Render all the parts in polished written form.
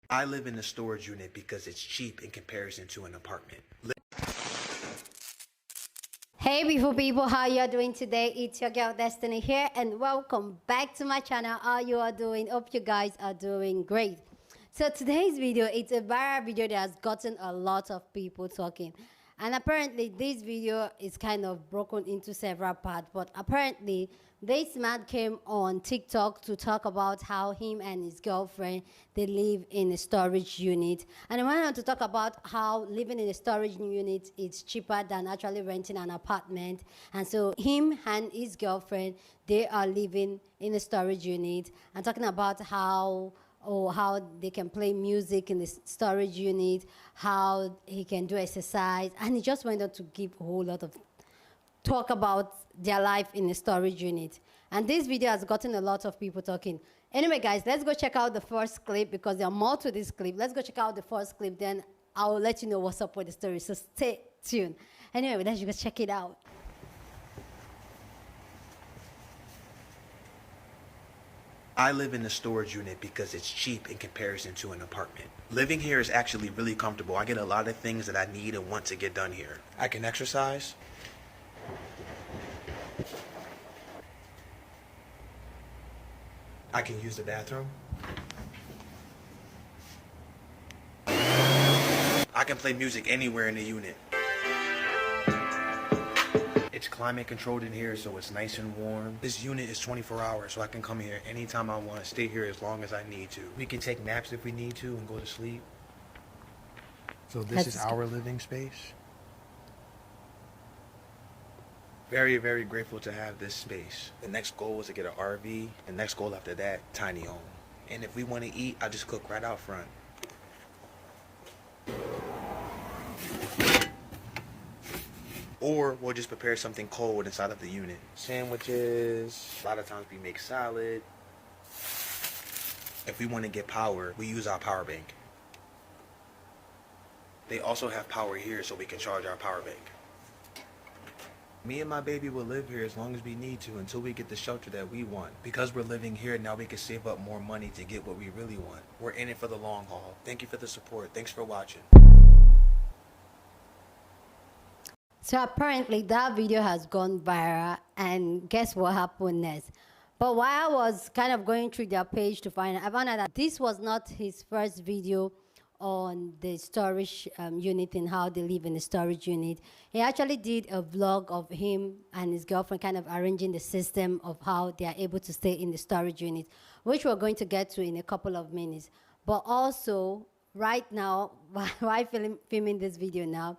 I live in a storage unit because it's cheap in comparison to an apartment. Hey beautiful people, how you are doing today? It's your girl Destiny here and welcome back to my channel. How you are doing? Hope you guys are doing great. So today's video, it's a viral video that has gotten a lot of people talking. And apparently this video is kind of broken into several parts, but apparently this man came on TikTok to talk about how him and his girlfriend, they live in a storage unit. And I went on to talk about how living in a storage unit is cheaper than actually renting an apartment. And so him and his girlfriend, they are living in a storage unit and talking about how they can play music in the storage unit, how he can do exercise, and he just went on to give a whole lot of talk about their life in a storage unit. And this video has gotten a lot of people talking. Anyway, guys, let's go check out the first clip because there are more to this clip. Let's go check out the first clip, then I'll let you know what's up with the story. So stay tuned. Anyway, let's go check it out. I live in a storage unit because it's cheap in comparison to an apartment. Living here is actually really comfortable. I get a lot of things that I need and want to get done here. I can exercise. I can use the bathroom. I can play music anywhere in the unit. It's climate controlled in here, so it's nice and warm. This unit is 24 hours, so I can come here anytime I want to, stay here as long as I need to. We can take naps if we need to and go to sleep. So this is our living space. Very, very grateful to have this space. The next goal is to get an RV. The next goal after that, tiny home. And if we want to eat, I just cook right out front. Or we'll just prepare something cold inside of the unit. Sandwiches, a lot of times we make salad. If we want to get power, we use our power bank. They also have power here so we can charge our power bank. Me and my baby will live here as long as we need to until we get the shelter that we want. Because we're living here, now we can save up more money to get what we really want. We're in it for the long haul. Thank you for the support. Thanks for watching. So apparently that video has gone viral, and guess what happened next? But while I was kind of going through their page to find out, I found out that this was not his first video on the storage unit and how they live in the storage unit. He actually did a vlog of him and his girlfriend kind of arranging the system of how they are able to stay in the storage unit, which we're going to get to in a couple of minutes. But also, right now, while filming this video now,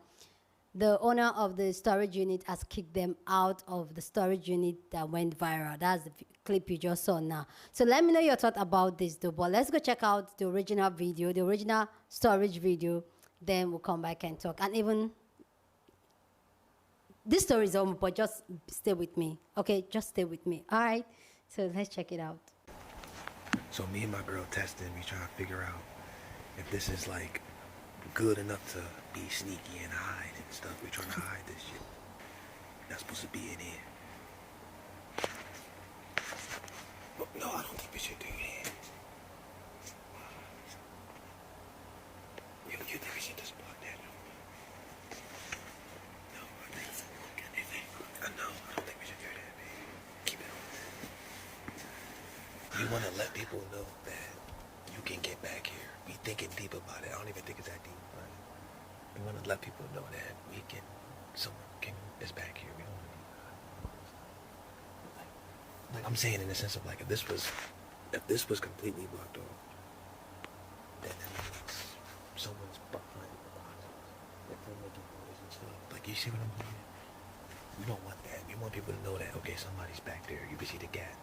the owner of the storage unit has kicked them out of the storage unit that went viral. That's the clip you just saw now. So let me know your thought about this though. But let's go check out the original video, the original storage video. Then we'll come back and talk. And even this story is over, but just stay with me. Okay, just stay with me. All right. So let's check it out. So me and my girl testing, we trying to figure out if this is like good enough to be sneaky and hide and stuff. We're trying to hide this shit. Not supposed to be in here. But no, I don't think we should do that. You think we should just block that? No, I don't think we should do that, man. Keep it on. You want to let people know that you can get back here. Be thinking deep about it. I don't even think it's that deep. We want to let people know that someone is back here. We don't want to be like I'm saying in the sense of like if this was completely blocked off, then that means someone's behind the boxes. They're making noise and stuff. Like you see what I'm saying? We don't want that. We want people to know that okay, somebody's back there. You can see the gap,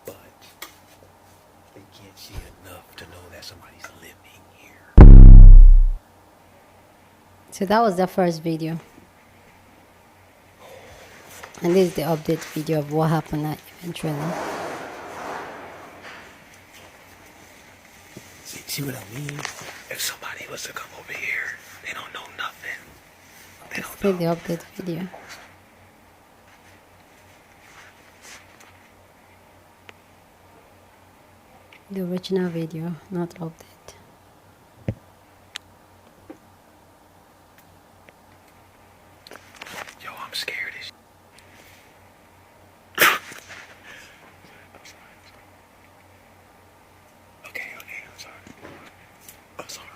but they can't see enough to know that somebody's living here. So that was the first video. And this is the update video of what happened eventually. See what I mean? If somebody was to come over here, they don't know nothing. They don't know. The update video. The original video, not update. I'm sorry.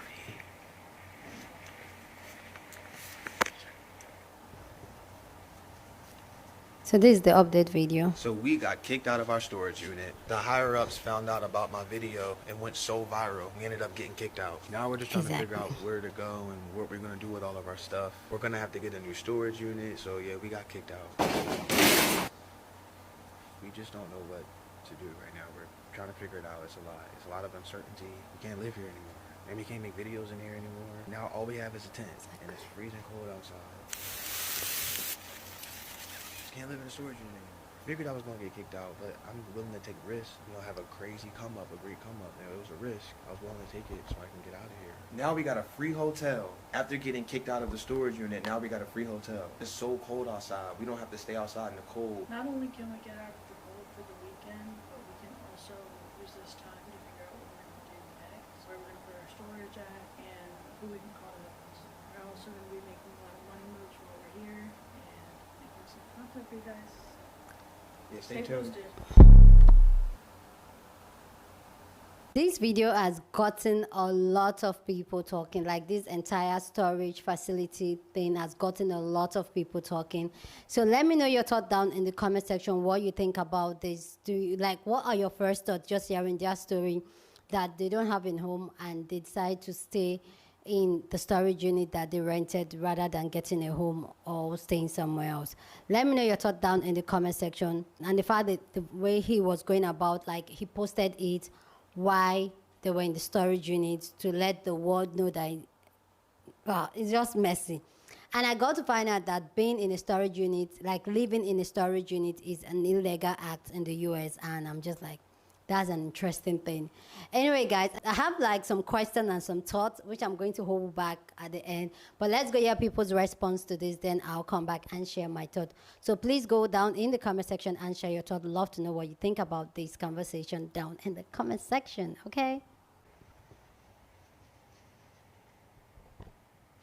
So this is the update video. So we got kicked out of our storage unit. The higher ups found out about my video and went so viral. We ended up getting kicked out. Now we're just trying to figure out where to go and what we're gonna do with all of our stuff. We're gonna have to get a new storage unit. So yeah, we got kicked out. We just don't know what to do right now. We're trying to figure it out. It's a lot. It's a lot of uncertainty. We can't live here anymore. And we can't make videos in here anymore. Now all we have is a tent and it's freezing cold outside. Can't live in a storage unit anymore. Figured I was gonna get kicked out, but I'm willing to take risks. You know, have a crazy come up, a great come up. You know, it was a risk. I was willing to take it so I can get out of here. Now we got a free hotel. After getting kicked out of the storage unit, now we got a free hotel. It's so cold outside. We don't have to stay outside in the cold. Not only can we get out of the cold for the weekend, but we can also use this time to figure out what we're going to do next, where we're going to put our storage at, and who we can call to help us. We're also going to be making a lot of money moves from over here, and making some content for you guys. Yeah, stay tuned. Posted. This video has gotten a lot of people talking. Like this entire storage facility thing has gotten a lot of people talking. So let me know your thought down in the comment section, what you think about this. Do you like, what are your first thoughts just hearing their story that they don't have in home and they decide to stay in the storage unit that they rented rather than getting a home or staying somewhere else? Let me know your thought down in the comment section. And the fact that the way he was going about, like he posted it, why they were in the storage unit, to let the world know that it's just messy. And I got to find out that being in a storage unit, like living in a storage unit, is an illegal act in the US. And I'm just like, that's an interesting thing. Anyway, guys, I have like some questions and some thoughts, which I'm going to hold back at the end. But let's go hear people's response to this. Then I'll come back and share my thought. So please go down in the comment section and share your thought. Love to know what you think about this conversation down in the comment section, okay?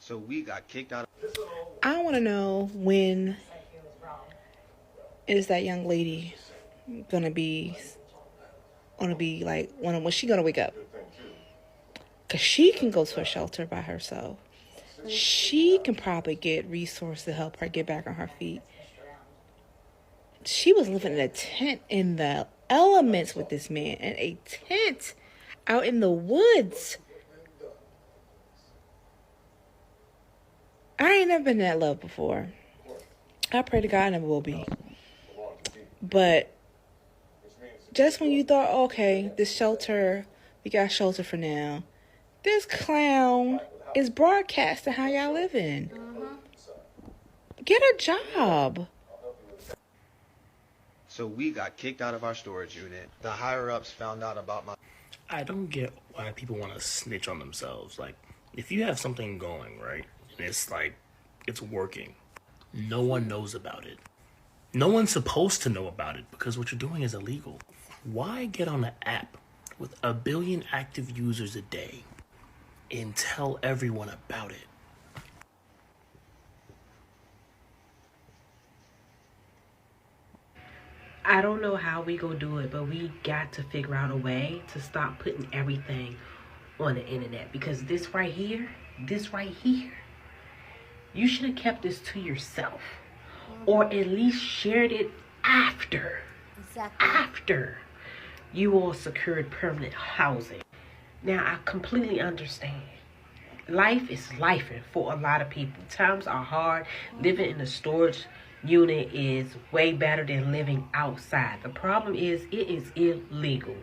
So we got kicked out. I want to know, when is that young lady gonna be like, when she gonna wake up? Because she can go to a shelter by herself. She can probably get resources to help her get back on her feet. She was living in a tent in the elements with this man, in a tent out in the woods. I ain't never been in that love before. I pray to God I never will be. But just when you thought, okay, this shelter, we got shelter for now, this clown is broadcasting how y'all living. Get a job. So we got kicked out of our storage unit. The higher ups found out about my. I don't get why people want to snitch on themselves. Like, if you have something going, right, and it's like, it's working, no one knows about it. No one's supposed to know about it because what you're doing is illegal. Why get on an app with 1 billion active users a day and tell everyone about it? I don't know how we gonna do it, but we got to figure out a way to stop putting everything on the internet, because this right here, you should have kept this to yourself, or at least shared it after you all secured permanent housing. Now, I completely understand. Life is lifing for a lot of people. Times are hard. Living in a storage unit is way better than living outside. The problem is it is illegal.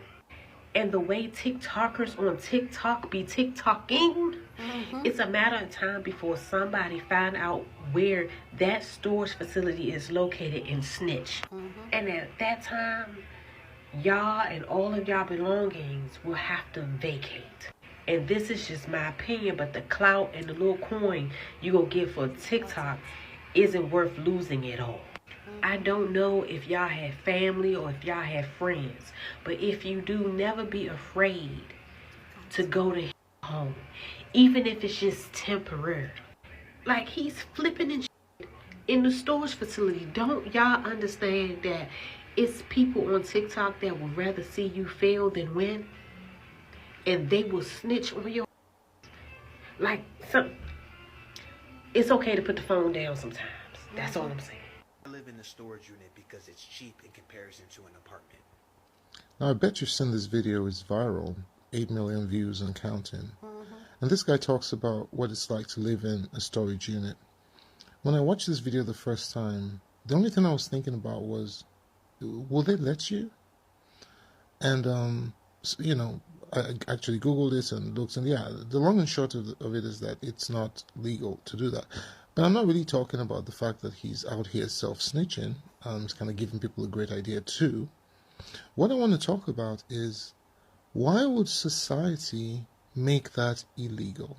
And the way TikTokers on TikTok be TikToking, it's a matter of time before somebody find out where that storage facility is located and snitch. And at that time, y'all and all of y'all belongings will have to vacate. And this is just my opinion, but the clout and the little coin you gonna get for TikTok isn't worth losing it all. I don't know if y'all have family or if y'all have friends, but if you do, never be afraid to go to home, even if it's just temporary. Like, he's flipping and shit in the storage facility. Don't y'all understand that it's people on TikTok that would rather see you fail than win? And they will snitch on your Like, it's okay to put the phone down sometimes. That's all I'm saying. I live in a storage unit because it's cheap in comparison to an apartment. Now, I bet you've seen this video. It's viral, 8 million views and counting. And this guy talks about what it's like to live in a storage unit. When I watched this video the first time, the only thing I was thinking about was, will they let you? And, you know, I actually Googled it and looked, and yeah, the long and short of it is that it's not legal to do that. But I'm not really talking about the fact that he's out here self-snitching. He's kind of giving people a great idea too. What I want to talk about is, why would society make that illegal?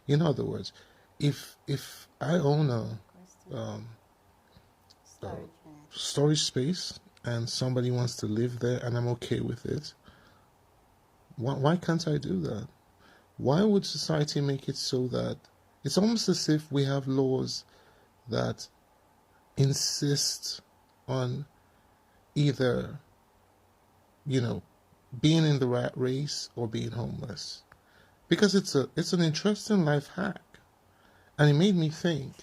In other words, if I own a storage space and somebody wants to live there and I'm okay with it, why can't I do that? Why would society make it so that it's almost as if we have laws that insist on either, you know, being in the rat race or being homeless? Because it's an interesting life hack. And it made me think,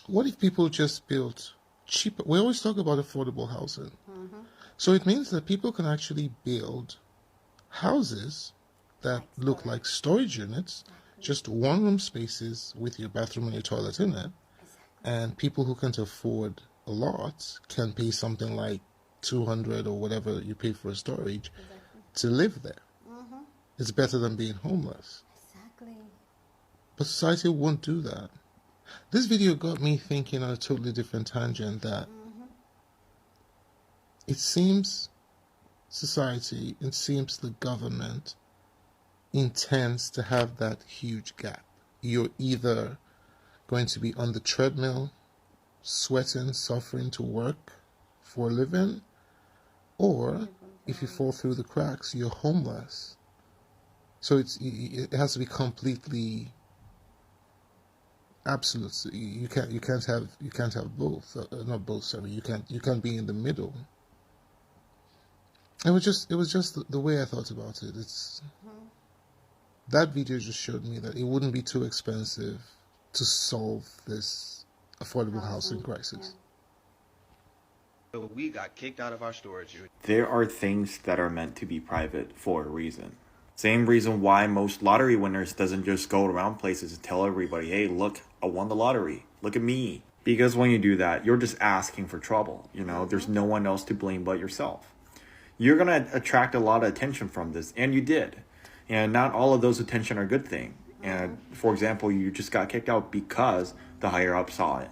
what if people just built cheaper? We always talk about affordable housing. So it means that people can actually build houses that look like storage units, just one-room spaces with your bathroom and your toilet in it. And people who can't afford a lot can pay something like $200 or whatever you pay for a storage to live there. It's better than being homeless. Exactly. But society won't do that. This video got me thinking on a totally different tangent that it seems society, it seems the government intends to have that huge gap. You're either going to be on the treadmill, sweating, suffering to work for a living, or if you fall through the cracks, you're homeless. So it has to be completely absolute. You can't have both. Not both. Sorry, you can't be in the middle. It was just the way I thought about it. That video just showed me that it wouldn't be too expensive to solve this affordable housing crisis. So we got kicked out of our storage unit. There are things that are meant to be private for a reason. Same reason why most lottery winners doesn't just go around places and tell everybody, hey, look, I won the lottery. Look at me. Because when you do that, you're just asking for trouble. You know, there's no one else to blame but yourself. You're going to attract a lot of attention from this, and you did. And not all of those attention are a good thing. And for example, you just got kicked out because the higher up saw it.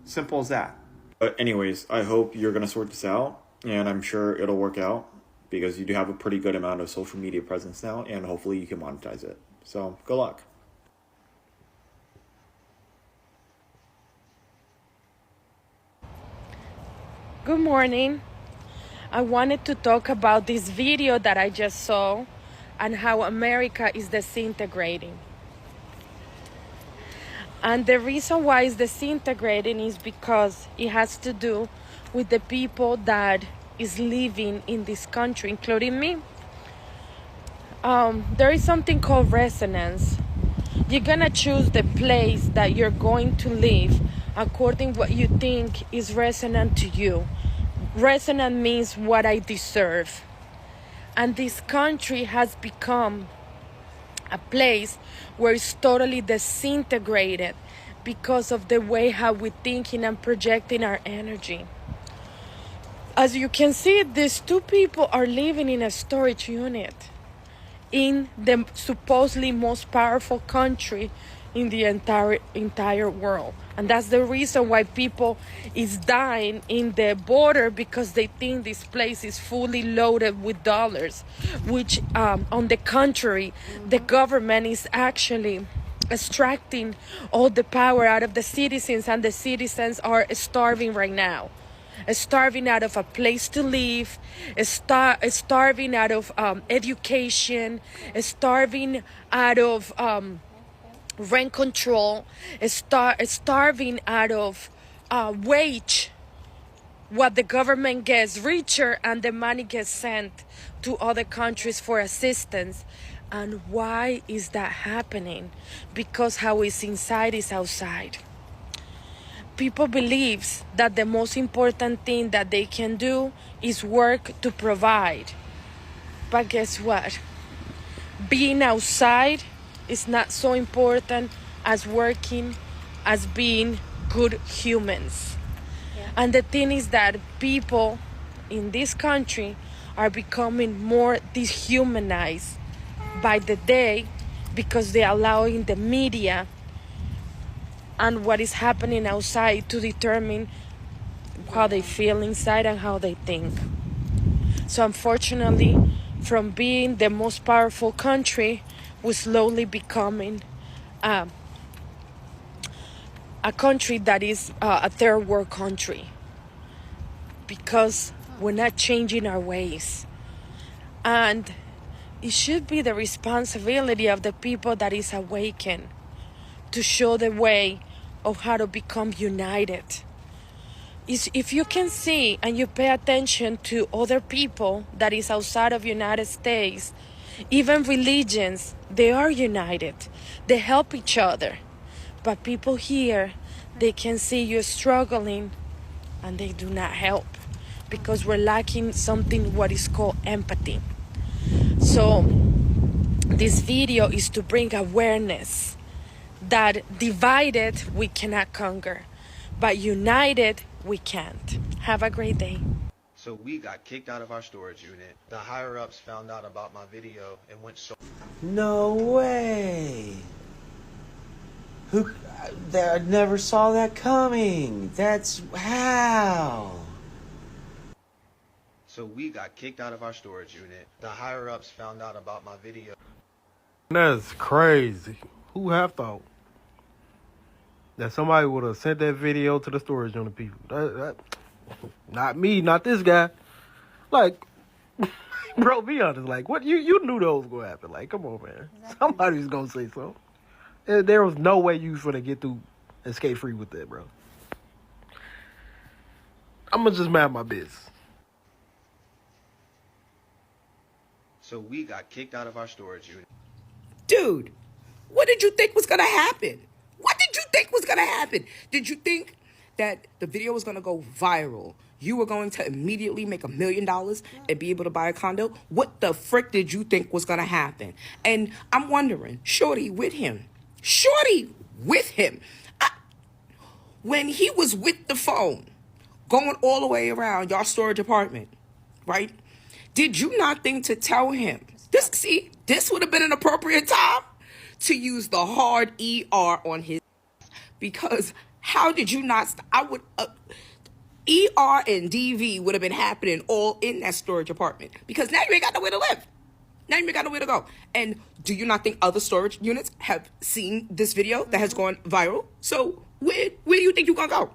Simple as that. But anyways, I hope you're going to sort this out, and I'm sure it'll work out because you do have a pretty good amount of social media presence now, and hopefully you can monetize it. So good luck. Good morning. I wanted to talk about this video that I just saw and how America is disintegrating. And the reason why it's disintegrating is because it has to do with the people that is living in this country, including me. There is something called resonance. You're gonna choose the place that you're going to live according to what you think is resonant to you. Resonant means what I deserve. And this country has become a place where it's totally disintegrated because of the way how we're thinking and projecting our energy. As you can see, these two people are living in a storage unit in the supposedly most powerful country in the entire world. And that's the reason why people is dying in the border, because they think this place is fully loaded with dollars, which on the contrary, the government is actually extracting all the power out of the citizens, and the citizens are starving right now. Starving out of a place to live, starving out of education, starving out of rent control, starving out of wage. What the government gets richer and the money gets sent to other countries for assistance. And why is that happening? Because how is inside is outside. People believe that the most important thing that they can do is work to provide. But guess what? Being outside is not so important as working, as being good humans. Yeah. And the thing is that people in this country are becoming more dehumanized by the day because they're allowing the media and what is happening outside to determine how they feel inside and how they think. So unfortunately, from being the most powerful country, we're slowly becoming a country that is a third world country because we're not changing our ways. And it should be the responsibility of the people that is awakened to show the way of how to become united. If you can see and you pay attention to other people that is outside of United States, even religions, they are united. They help each other. But people here, they can see you're struggling and they do not help because we're lacking something what is called empathy. So this video is to bring awareness that divided we cannot conquer, but united we can't. Have a great day. So we got kicked out of our storage unit. The higher ups found out about my video and went so. No way. I never saw that coming. That's how. So we got kicked out of our storage unit. The higher ups found out about my video. That's crazy. Who have thought that somebody would have sent that video to the storage unit people? Not me, not this guy. Like, bro, be honest. Like, what you knew that was gonna happen. Like, come on, man. Exactly. Somebody's gonna say so. There was no way you was gonna get through escape free with that, bro. I'm gonna just mind my business. So we got kicked out of our storage unit. Dude, what did you think was gonna happen? What did you think was gonna happen? Did you think that the video was gonna go viral? You were going to immediately make $1 million and be able to buy a condo? What the frick did you think was gonna happen? And I'm wondering, Shorty with him, when he was with the phone, going all the way around your storage apartment, right? Did you not think to tell him, this would have been an appropriate time to use the hard ER on his, because how did you not, ER and DV would have been happening all in that storage apartment, because now you ain't got nowhere to live. Now you ain't got nowhere to go. And do you not think other storage units have seen this video that has gone viral? So where do you think you're gonna go?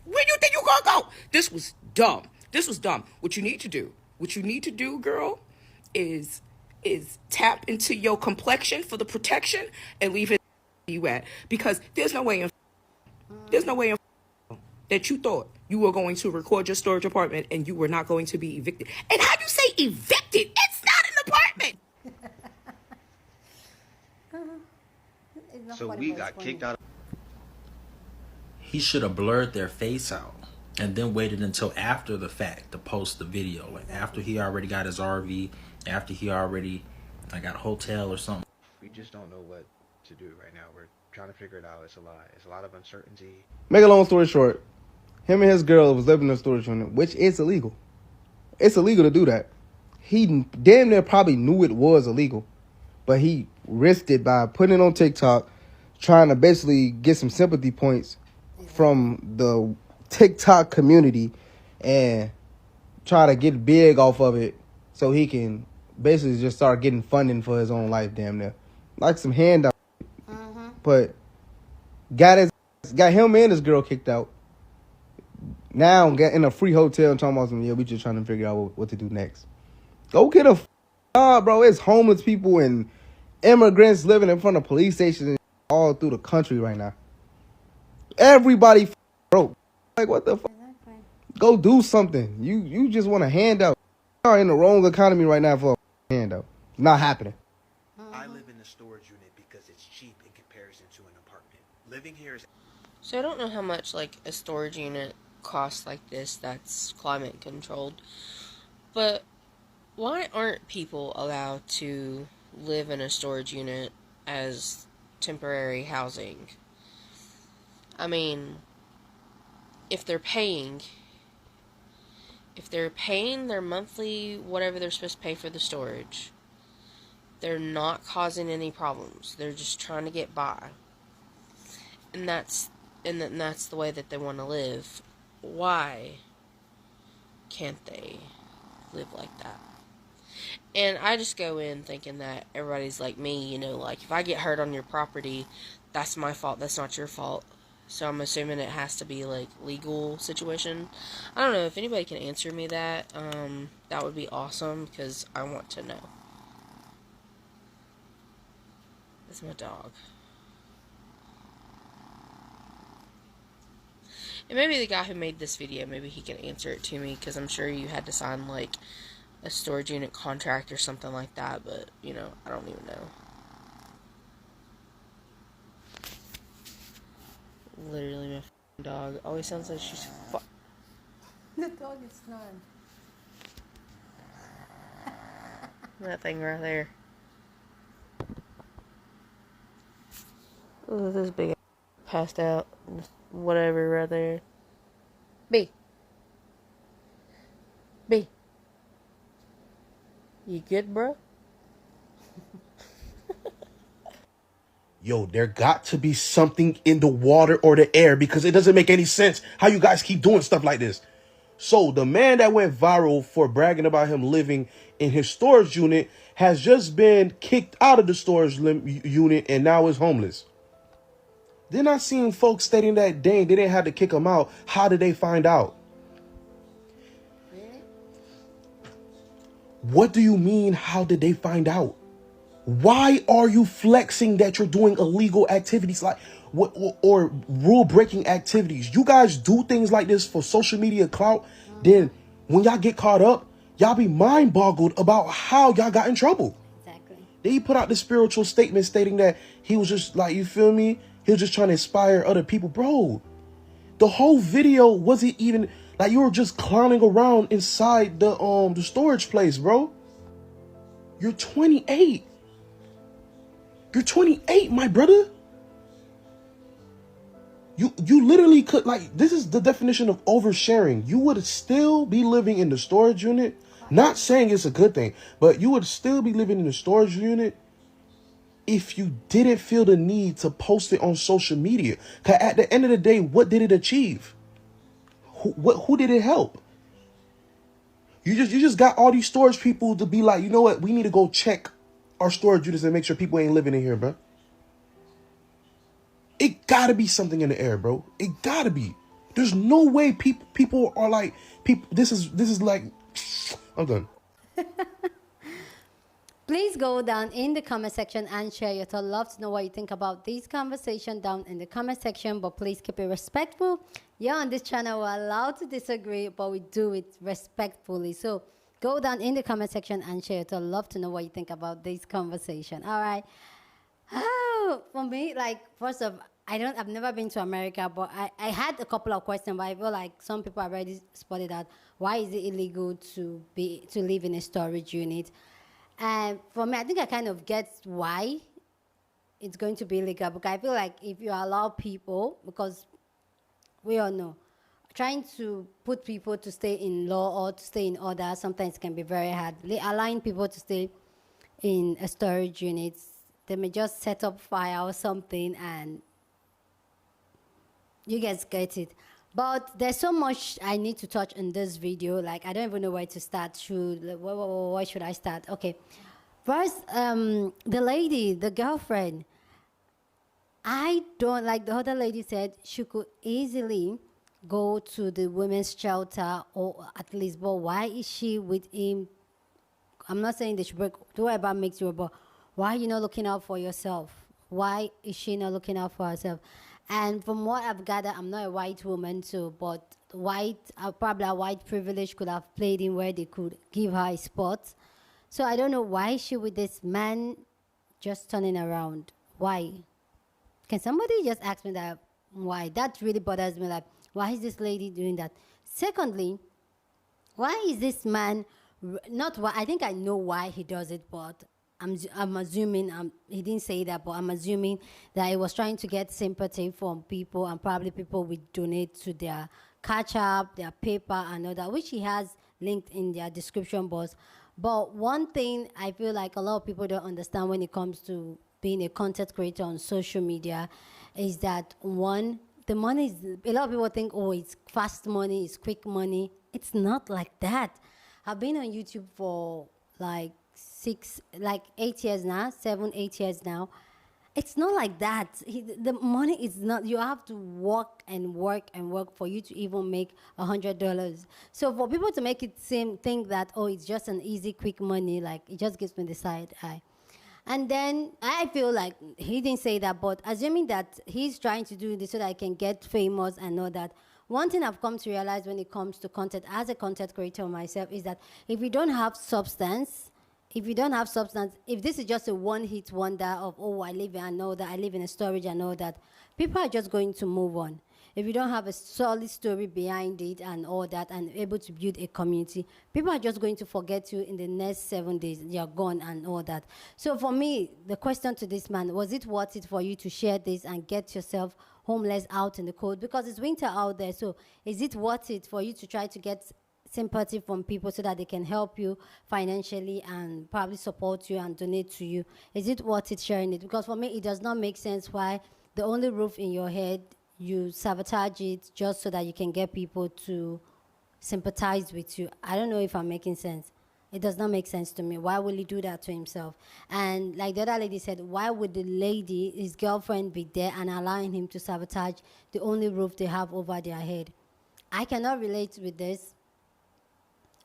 Where do you think you're gonna go? This was dumb. This was dumb. What you need to do, girl, is tap into your complexion for the protection and leave it you at. Because there's no way that you thought you were going to record your storage apartment and you were not going to be evicted. And how do you say evicted? It's not an apartment. So we got kicked out. He should have blurred their face out and then waited until after the fact to post the video. Like after he already got his RV, after he already got a hotel or something. We just don't know what to do right now. We're trying to figure it out. It's a lot. It's a lot of uncertainty. Make a long story short, him and his girl was living in a storage unit, which is illegal. It's illegal to do that. He damn near probably knew it was illegal, but he risked it by putting it on TikTok, trying to basically get some sympathy points from the TikTok community and try to get big off of it so he can basically just start getting funding for his own life, damn near. Like some handout. But got him and his girl kicked out. Now get in a free hotel and talking about some, we just trying to figure out what to do next. Go get a job, bro. It's homeless people and immigrants living in front of police stations all through the country right now. Everybody broke. Like, what the fuck? Go do something. You just want a handout. You are in the wrong economy right now for a handout. Not happening. I live in the storage unit because it's cheap in comparison to an apartment. Living here is... So I don't know how much like a storage unit costs like this that's climate controlled, but why aren't people allowed to live in a storage unit as temporary housing? I mean, if they're paying their monthly whatever they're supposed to pay for the storage, they're not causing any problems. They're just trying to get by. And that's the way that they want to live. Why can't they live like that? And I just go in thinking that everybody's like me, you know, like if I get hurt on your property, that's my fault, that's not your fault. So I'm assuming it has to be like legal situation. I don't know if anybody can answer me that. That would be awesome because I want to know. That's my dog. And maybe the guy who made this video, maybe he can answer it to me, because I'm sure you had to sign, like, a storage unit contract or something like that, but, you know, I don't even know. Literally, my dog always sounds like she's The dog is snoring. that thing right there. Look at this big passed out, whatever right there. B. You good, bro? Yo, there got to be something in the water or the air, because it doesn't make any sense how you guys keep doing stuff like this. So the man that went viral for bragging about him living in his storage unit has just been kicked out of the storage unit and now is homeless. Then I seen folks stating that, dang, they didn't have to kick him out. How did they find out? What do you mean, how did they find out? Why are you flexing that you're doing illegal activities like what or rule-breaking activities? You guys do things like this for social media clout. Then when y'all get caught up, y'all be mind-boggled about how y'all got in trouble. Exactly. Then he put out this spiritual statement stating that he was just like, you feel me? He was just trying to inspire other people. Bro, the whole video wasn't even like, you were just clowning around inside the storage place, bro. You're 28. You're 28, my brother. You literally could, like, this is the definition of oversharing. You would still be living in the storage unit. Not saying it's a good thing, but you would still be living in the storage unit if you didn't feel the need to post it on social media. Because at the end of the day, what did it achieve? Who did it help? You just got all these storage people to be like, you know what? We need to go check our storage units and make sure people ain't living in here, bro. It gotta be something in the air, bro. It gotta be. There's no way people are like, people. This is like, I'm done. Please go down in the comment section and share your thoughts. Love to know what you think about this conversation down in the comment section, but please keep it respectful. Yeah, on this channel, we're allowed to disagree, but we do it respectfully. So go down in the comment section and share your thoughts. Love to know what you think about this conversation. All right. Oh, for me, like, first of all, I've never been to America, but I had a couple of questions, but I feel like some people have already spotted out. Why is it illegal to live in a storage unit? And for me, I think I kind of get why it's going to be illegal, because I feel like if you allow people, because we all know, trying to put people to stay in law or to stay in order sometimes can be very hard. Allowing people to stay in a storage unit, they may just set up fire or something and you guys get it. But there's so much I need to touch in this video. Like, I don't even know where to start. Where should I start? Okay. First, the lady, the girlfriend. I don't, like the other lady said, she could easily go to the women's shelter or at least, but why is she with him? I'm not saying that she do whatever makes you, but why are you not looking out for yourself? Why is she not looking out for herself? And from what I've gathered, I'm not a white woman, so, but probably a white privilege could have played in where they could give her a spot. So I don't know why she with this man just turning around. Why? Can somebody just ask me that? Why? That really bothers me. Like, why is this lady doing that? Secondly, why is this man, not why, I think I know why he does it, but I'm assuming, he didn't say that, but I'm assuming that he was trying to get sympathy from people, and probably people would donate to their Catch Up, their PayPal, and all that, which he has linked in their description box. But one thing I feel like a lot of people don't understand when it comes to being a content creator on social media is that, one, the money is, a lot of people think, oh, it's fast money, it's quick money. It's not like that. I've been on YouTube for like 8 years now, 7, 8 years now. It's not like that. The money is not, you have to work and work and work for you to even make $100. So for people to make it think that, oh, it's just an easy, quick money, like, it just gives me the side eye. And then I feel like he didn't say that, but assuming that he's trying to do this so that I can get famous and all that, one thing I've come to realize when it comes to content, as a content creator myself, is that if you don't have substance, if this is just a one-hit wonder of, oh, I live in a storage and all that, people are just going to move on. If you don't have a solid story behind it and all that, and able to build a community, people are just going to forget you in the next 7 days. You're gone and all that. So for me, the question to this man, was it worth it for you to share this and get yourself homeless out in the cold? Because it's winter out there, so is it worth it for you to try to get sympathy from people so that they can help you financially and probably support you and donate to you? Is it worth it sharing it? Because for me, it does not make sense why the only roof in your head, you sabotage it just so that you can get people to sympathize with you. I don't know if I'm making sense. It does not make sense to me. Why will he do that to himself? And like the other lady said, why would the lady, his girlfriend, be there and allowing him to sabotage the only roof they have over their head? I cannot relate with this.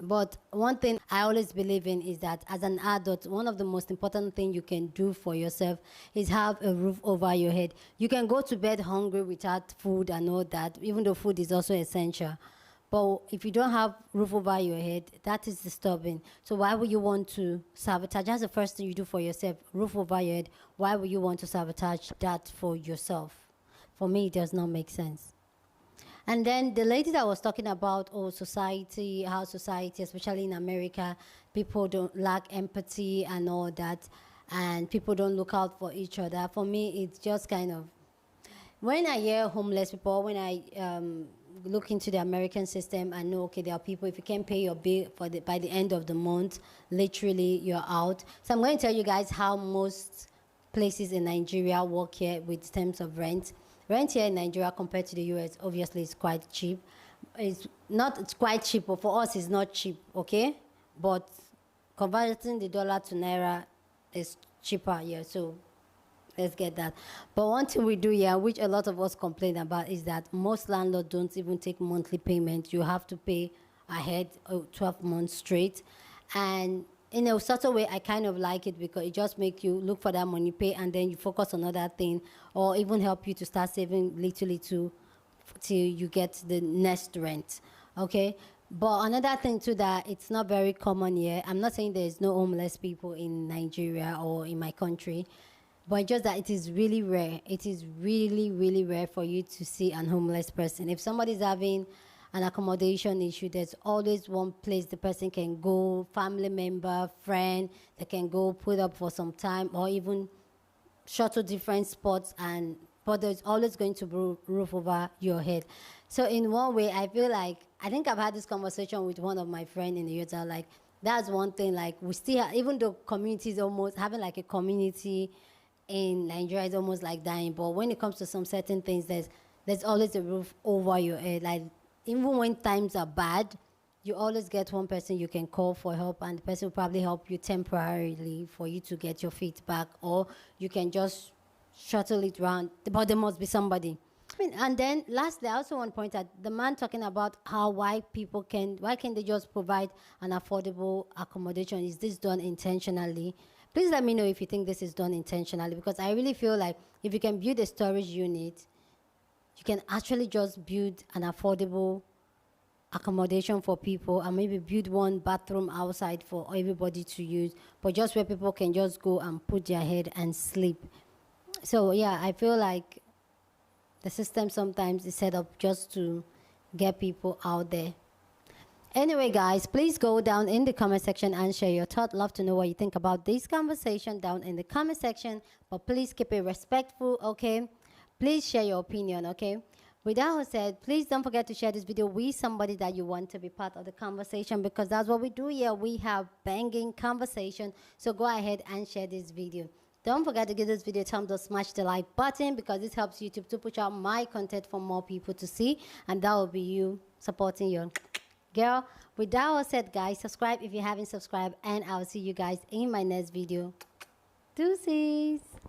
But one thing I always believe in is that as an adult, one of the most important things you can do for yourself is have a roof over your head. You can go to bed hungry without food and all that, even though food is also essential. But if you don't have roof over your head, that is disturbing. So why would you want to sabotage? That's the first thing you do for yourself, roof over your head. Why would you want to sabotage that for yourself? For me, it does not make sense. And then the lady that was talking about, society, how society, especially in America, people don't lack empathy and all that, and people don't look out for each other. For me, it's just kind of, when I hear homeless people, when I look into the American system, I know, okay, there are people, if you can't pay your bill by the end of the month, literally you're out. So I'm going to tell you guys how most places in Nigeria work here with terms of rent. Rent here in Nigeria compared to the US, obviously, is quite cheap. It's quite cheap, but for us, it's not cheap, okay? But converting the dollar to naira is cheaper here, so let's get that. But one thing we do here, which a lot of us complain about, is that most landlords don't even take monthly payment. You have to pay ahead 12 months straight. And in a certain way, I kind of like it because it just makes you look for that money, pay, and then you focus on other thing, or even help you to start saving little till you get the next rent, okay? But another thing too, that it's not very common here. I'm not saying there's no homeless people in Nigeria or in my country, but just that it is really rare. It is really, really rare for you to see an homeless person. If somebody's having an accommodation issue, there's always one place the person can go, family member, friend, they can go put up for some time, or even shuttle different spots, but there's always going to be roof over your head. So in one way, I feel like, I think I've had this conversation with one of my friends in the youth, like, that's one thing, like, we still have, even though community is almost, having like a community in Nigeria is almost like dying, but when it comes to some certain things, there's always a roof over your head. Like, even when times are bad, you always get one person you can call for help, and the person will probably help you temporarily for you to get your feet back, or you can just shuttle it around, but there must be somebody. And then lastly, I also want to point out the man talking about why can't they just provide an affordable accommodation? Is this done intentionally? Please let me know if you think this is done intentionally, because I really feel like if you can build a storage unit, you can actually just build an affordable accommodation for people and maybe build one bathroom outside for everybody to use, but just where people can just go and put their head and sleep. So yeah, I feel like the system sometimes is set up just to get people out there. Anyway, guys, please go down in the comment section and share your thought. Love to know what you think about this conversation down in the comment section, but please keep it respectful, okay? Please share your opinion, okay? With that said, please don't forget to share this video with somebody that you want to be part of the conversation, because that's what we do here. We have banging conversation. So go ahead and share this video. Don't forget to give this video a thumbs up, smash the like button, because this helps YouTube to push out my content for more people to see, and that will be you supporting your girl. With that said, guys, subscribe if you haven't subscribed, and I'll see you guys in my next video. Deuces.